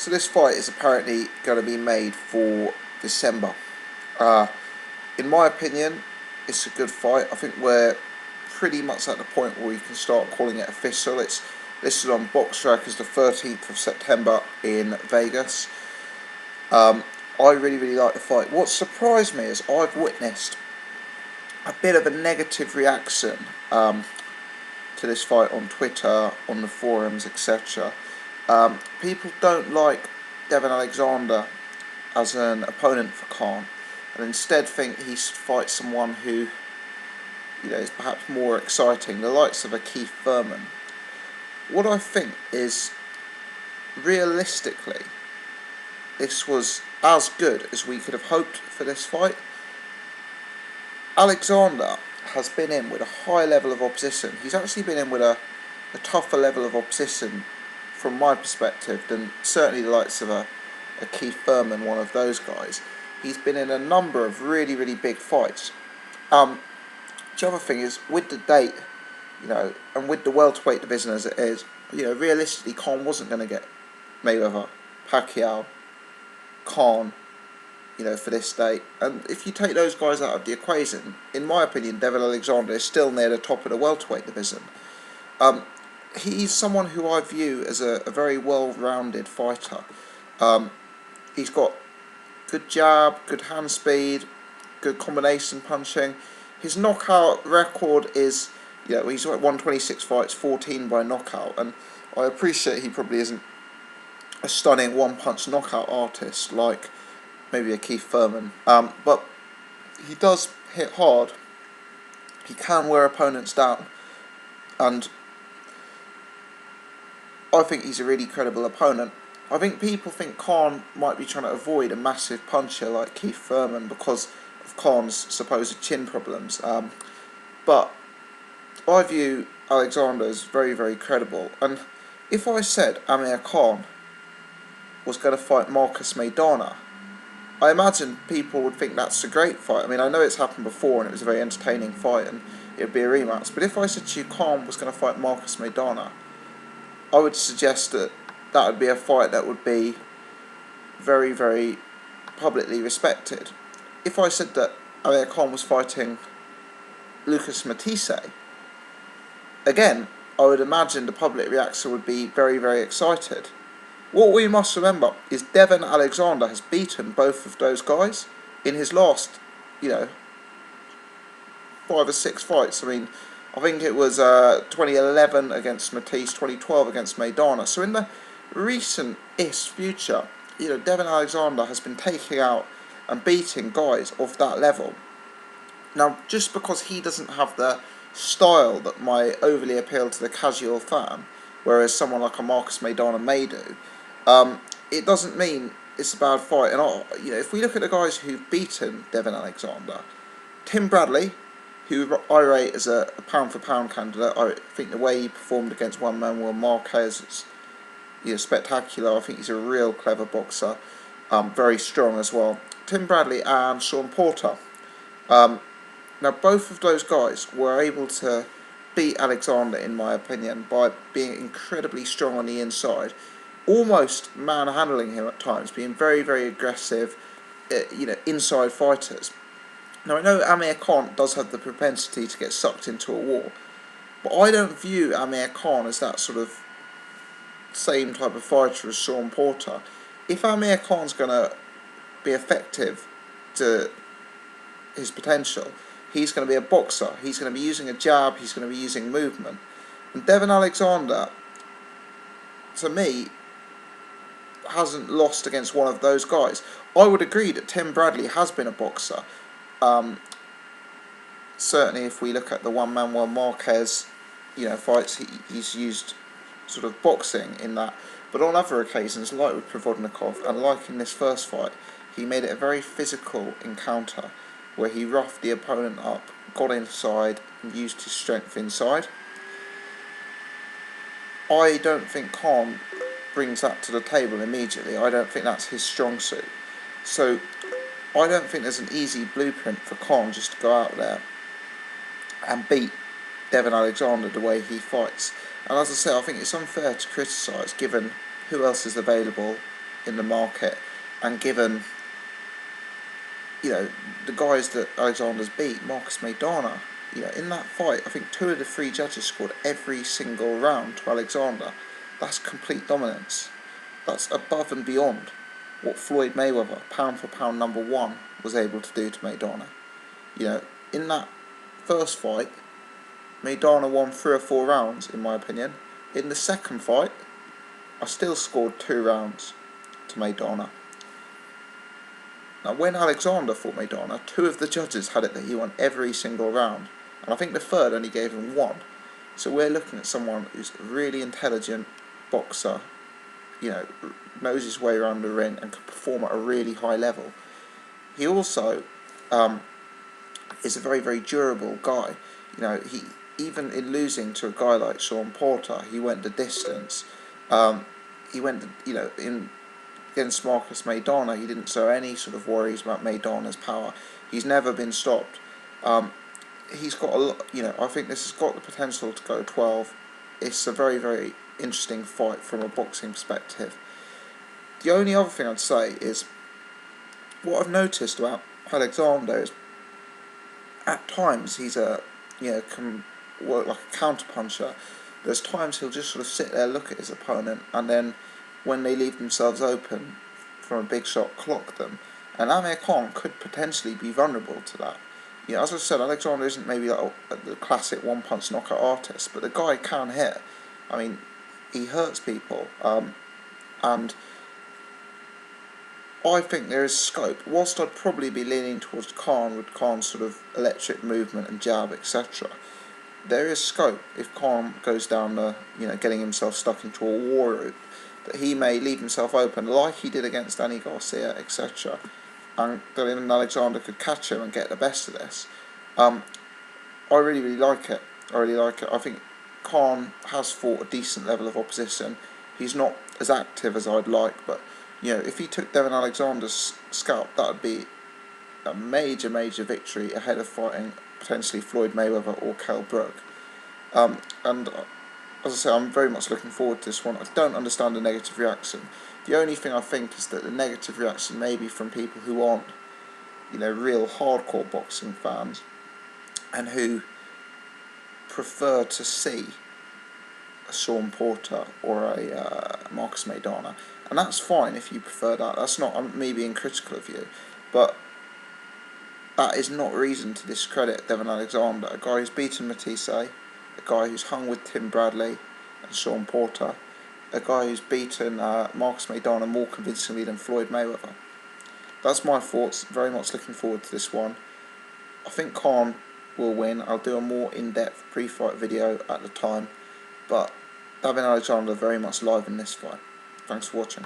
So this fight is apparently going to be made for December. Uh, in my opinion, it's a good fight. I think we're pretty much at the point where we can start calling it official. It's listed on BoxRec as the 13th of September in Vegas. I really like the fight. What surprised me is I've witnessed a bit of a negative reaction to this fight on Twitter, on the forums, etc. People don't like Devon Alexander as an opponent for Khan, and instead think he should fight someone who, is perhaps more exciting, the likes of a Keith Thurman. What I think is, realistically, this was as good as we could have hoped for this fight. Alexander has been in with a high level of opposition. He's actually been in with a tougher level of opposition from my perspective than certainly the likes of a Keith Thurman, one of those guys. He's been in a number of really big fights. The other thing is, with the date, and with the welterweight division as it is, realistically, Khan wasn't going to get Mayweather, Pacquiao, Khan, for this date. And if you take those guys out of the equation, in my opinion, Devon Alexander is still near the top of the welterweight division. He's someone who I view as a very well-rounded fighter. He's got good jab, good hand speed, good combination punching. His knockout record is, he's like 126 fights, 14 by knockout, and I appreciate he probably isn't a stunning one-punch knockout artist like maybe a Keith Thurman, but he does hit hard. He can wear opponents down, and I think he's a really credible opponent. I think people think Khan might be trying to avoid a massive puncher like Keith Thurman because of Khan's supposed chin problems, but I view Alexander as very credible. And if I said Amir Khan was going to fight Marcus Maidana, I imagine people would think that's a great fight. I mean, I know it's happened before and it was a very entertaining fight and it would be a rematch, but if I said to you Khan was going to fight Marcus Maidana, I would suggest that that would be a fight that would be very publicly respected. If I said that Amir Khan was fighting Lucas Matisse, again, I would imagine the public reaction would be very excited. What we must remember is Devon Alexander has beaten both of those guys in his last, 5 or 6 fights. I mean, I think it was 2011 against Matisse, 2012 against Maidana. So in the recent-ish future, Devon Alexander has been taking out and beating guys of that level. Now, just because he doesn't have the style that might overly appeal to the casual fan, whereas someone like a Marcus Maidana may do, it doesn't mean it's a bad fight. And if we look at the guys who've beaten Devon Alexander, Tim Bradley, who I rate as a pound-for-pound candidate, I think the way he performed against Juan Manuel Marquez is spectacular. I think he's a real clever boxer, very strong as well. Tim Bradley and Sean Porter. Now, both of those guys were able to beat Alexander, in my opinion, by being incredibly strong on the inside, almost manhandling him at times, being very aggressive, inside fighters. Now, I know Amir Khan does have the propensity to get sucked into a war, but I don't view Amir Khan as that sort of same type of fighter as Sean Porter. If Amir Khan's going to be effective to his potential, he's going to be a boxer. He's going to be using a jab. He's going to be using movement. And Devon Alexander, to me, hasn't lost against one of those guys. I would agree that Tim Bradley has been a boxer. Certainly, if we look at the Juan Manuel Marquez, fights, he's used sort of boxing in that. But on other occasions, like with Provodnikov and like in this first fight, he made it a very physical encounter where he roughed the opponent up, got inside, and used his strength inside. I don't think Khan brings that to the table immediately. I don't think that's his strong suit. So I don't think there's an easy blueprint for Khan just to go out there and beat Devon Alexander the way he fights. And as I say, I think it's unfair to criticise given who else is available, in the market, and given, you know, the guys that Alexander's beat, Marcus Maidana, you know, in that fight, I think 2 of the 3 judges scored every single round to Alexander. That's complete dominance. That's above and beyond what Floyd Mayweather, pound for pound #1, was able to do to Maidana. You know, in that first fight, Maidana won 3 or 4 rounds, in my opinion. In the second fight, I still scored 2 rounds to Maidana. Now, when Alexander fought Maidana, 2 of the judges had it that he won every single round, and I think the third only gave him 1. So we're looking at someone who's a really intelligent boxer, you know, knows his way around the ring and can perform at a really high level. He also is a very, very durable guy. You know, he, even in losing to a guy like Sean Porter, he went the distance. He went, you know, in against Marcus Maidana, he didn't show any sort of worries about Maidana's power. He's never been stopped. He's got a lot, you know, I think this has got the potential to go 12. It's a very, very interesting fight from a boxing perspective. The only other thing I'd say is, what I've noticed about Alexander is, at times he's can work like a counter puncher. There's times he'll just sort of sit there, look at his opponent, and then when they leave themselves open from a big shot, clock them. And Amir Khan could potentially be vulnerable to that. You know, as I said, Alexander isn't maybe like the classic one-punch knockout artist, but the guy can hit. I mean, he hurts people, and I think there is scope. Whilst I'd probably be leaning towards Khan with Khan's sort of electric movement and jab, etc., there is scope if Khan goes down the, you know, getting himself stuck into a war route, that he may leave himself open like he did against Danny Garcia, etc., and that even Alexander could catch him and get the best of this. I really, really like it. I really like it. I think Khan has fought a decent level of opposition. He's not as active as I'd like, but, you know, if he took Devon Alexander's scalp, that would be a major, major victory ahead of fighting potentially Floyd Mayweather or Kell Brook. And as I say, I'm very much looking forward to this one. I don't understand the negative reaction. The only thing I think is that the negative reaction may be from people who aren't, you know, real hardcore boxing fans, and who prefer to see a Sean Porter or a Marcus Maidana. And that's fine if you prefer that. That's not me being critical of you. But that is not reason to discredit Devon Alexander, a guy who's beaten Matisse, a guy who's hung with Tim Bradley and Sean Porter, a guy who's beaten Marcus Maidana more convincingly than Floyd Mayweather. That's my thoughts. Very much looking forward to this one. I think Khan will win. I'll do a more in-depth pre-fight video at the time, but Devon Alexander very much live in this fight. Thanks for watching.